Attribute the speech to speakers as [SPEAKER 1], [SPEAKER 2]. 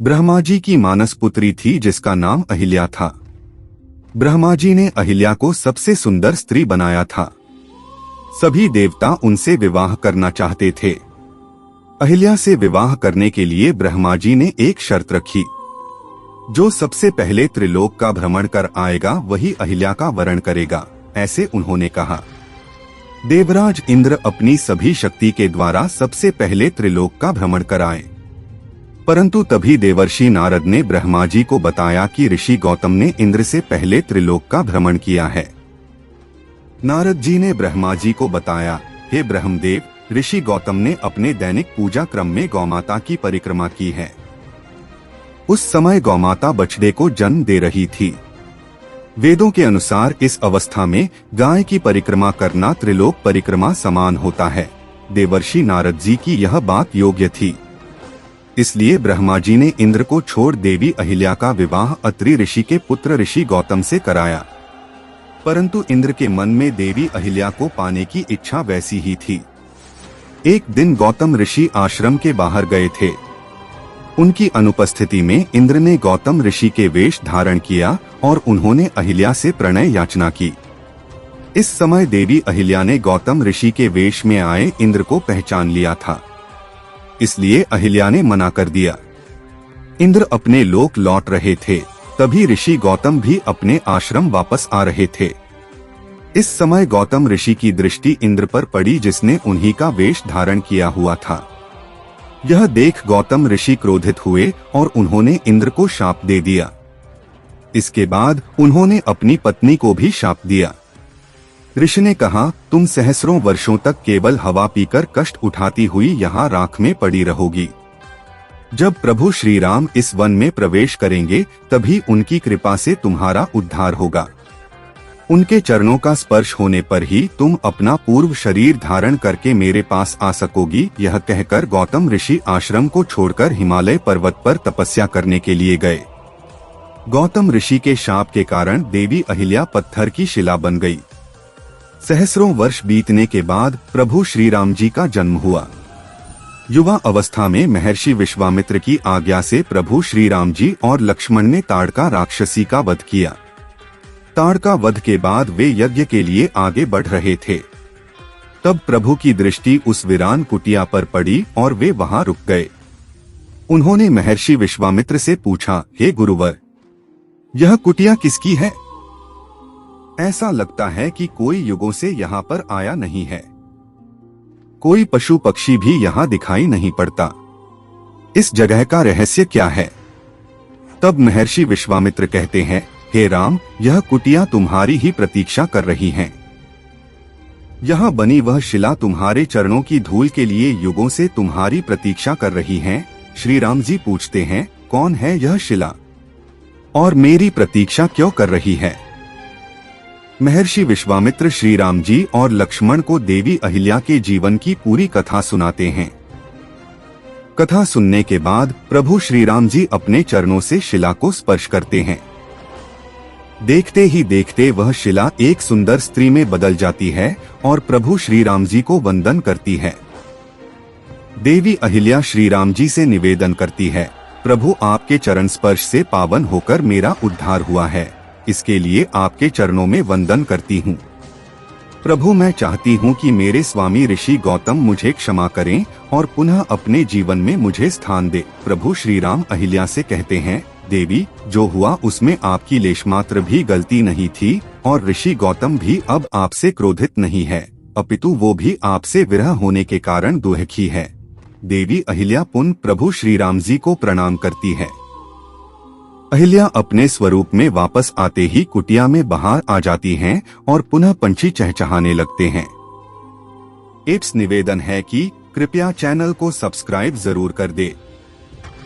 [SPEAKER 1] ब्रह्मा जी की मानस पुत्री थी जिसका नाम अहिल्या था। ब्रह्मा जी ने अहिल्या को सबसे सुंदर स्त्री बनाया था। सभी देवता उनसे विवाह करना चाहते थे। अहिल्या से विवाह करने के लिए ब्रह्मा जी ने एक शर्त रखी, जो सबसे पहले त्रिलोक का भ्रमण कर आएगा वही अहिल्या का वरण करेगा, ऐसे उन्होंने कहा। देवराज इंद्र अपनी सभी शक्ति के द्वारा सबसे पहले त्रिलोक का भ्रमण कराए, परंतु तभी देवर्षि नारद ने ब्रह्मा जी को बताया कि ऋषि गौतम ने इंद्र से पहले त्रिलोक का भ्रमण किया है। नारद जी ने ब्रह्मा जी को बताया, हे ब्रह्मदेव, ऋषि गौतम ने अपने दैनिक पूजा क्रम में गौमाता की परिक्रमा की है। उस समय गौमाता बछड़े को जन्म दे रही थी। वेदों के अनुसार इस अवस्था में गाय की परिक्रमा करना त्रिलोक परिक्रमा समान होता है। देवर्षि नारद जी की यह बात योग्य थी, इसलिए ब्रह्मा जी ने इंद्र को छोड़ देवी अहिल्या का विवाह अत्रि ऋषि के पुत्र ऋषि गौतम से कराया। परंतु इंद्र के मन में देवी अहिल्या को पाने की इच्छा वैसी ही थी। एक दिन गौतम ऋषि आश्रम के बाहर गए थे। उनकी अनुपस्थिति में इंद्र ने गौतम ऋषि के वेश धारण किया और उन्होंने अहिल्या से प्रणय याचना की। इस समय देवी अहिल्या ने गौतम ऋषि के वेश में आए इंद्र को पहचान लिया था, इसलिए अहिल्या ने मना कर दिया। इंद्र अपने लोक लौट रहे थे, तभी ऋषि गौतम भी अपने आश्रम वापस आ रहे थे। इस समय गौतम ऋषि की दृष्टि इंद्र पर पड़ी, जिसने उन्हीं का वेश धारण किया हुआ था। यह देख गौतम ऋषि क्रोधित हुए और उन्होंने इंद्र को शाप दे दिया। इसके बाद उन्होंने अपनी पत्नी को भी शाप दिया। ऋषि ने कहा, तुम सहस्रों वर्षों तक केवल हवा पीकर कष्ट उठाती हुई यहाँ राख में पड़ी रहोगी। जब प्रभु श्री राम इस वन में प्रवेश करेंगे तभी उनकी कृपा से तुम्हारा उद्धार होगा। उनके चरणों का स्पर्श होने पर ही तुम अपना पूर्व शरीर धारण करके मेरे पास आ सकोगी। यह कहकर गौतम ऋषि आश्रम को छोड़कर हिमालय पर्वत पर तपस्या करने के लिए गए। गौतम ऋषि के शाप के कारण देवी अहिल्या पत्थर की शिला बन गई। सहस्रों वर्ष बीतने के बाद प्रभु श्री राम जी का जन्म हुआ। युवा अवस्था में महर्षि विश्वामित्र की आज्ञा से प्रभु श्री राम जी और लक्ष्मण ने ताड़का राक्षसी का वध किया। ताड़का वध के बाद वे यज्ञ के लिए आगे बढ़ रहे थे। तब प्रभु की दृष्टि उस वीरान कुटिया पर पड़ी और वे वहां रुक गए। उन्होंने महर्षि विश्वामित्र से पूछा, हे गुरुवर, यह कुटिया किसकी है? ऐसा लगता है कि कोई युगों से यहाँ पर आया नहीं है। कोई पशु पक्षी भी यहाँ दिखाई नहीं पड़ता। इस जगह का रहस्य क्या है? तब महर्षि विश्वामित्र कहते हैं, हे राम, यह कुटिया तुम्हारी ही प्रतीक्षा कर रही है। यहाँ बनी वह शिला तुम्हारे चरणों की धूल के लिए युगों से तुम्हारी प्रतीक्षा कर रही है। श्री राम जी पूछते हैं, कौन है यह शिला और मेरी प्रतीक्षा क्यों कर रही है? महर्षि विश्वामित्र श्री राम जी और लक्ष्मण को देवी अहिल्या के जीवन की पूरी कथा सुनाते हैं। कथा सुनने के बाद प्रभु श्री राम जी अपने चरणों से शिला को स्पर्श करते हैं। देखते ही देखते वह शिला एक सुंदर स्त्री में बदल जाती है और प्रभु श्री राम जी को वंदन करती है। देवी अहिल्या श्री राम जी से निवेदन करती है, प्रभु, आपके चरण स्पर्श से पावन होकर मेरा उद्धार हुआ है, इसके लिए आपके चरणों में वंदन करती हूँ। प्रभु, मैं चाहती हूँ कि मेरे स्वामी ऋषि गौतम मुझे क्षमा करें और पुनः अपने जीवन में मुझे स्थान दे। प्रभु श्री राम अहिल्या से कहते हैं, देवी, जो हुआ उसमें आपकी लेशमात्र भी गलती नहीं थी और ऋषि गौतम भी अब आपसे क्रोधित नहीं है, अपितु वो भी आपसे विरह होने के कारण दुखी है। देवी अहिल्या पुनः प्रभु श्री राम जी को प्रणाम करती है। अहिल्या अपने स्वरूप में वापस आते ही कुटिया में बाहर आ जाती हैं और पुनः पंछी चहचहाने लगते हैं। इट्स निवेदन है कि कृपया चैनल को सब्सक्राइब जरूर कर दे।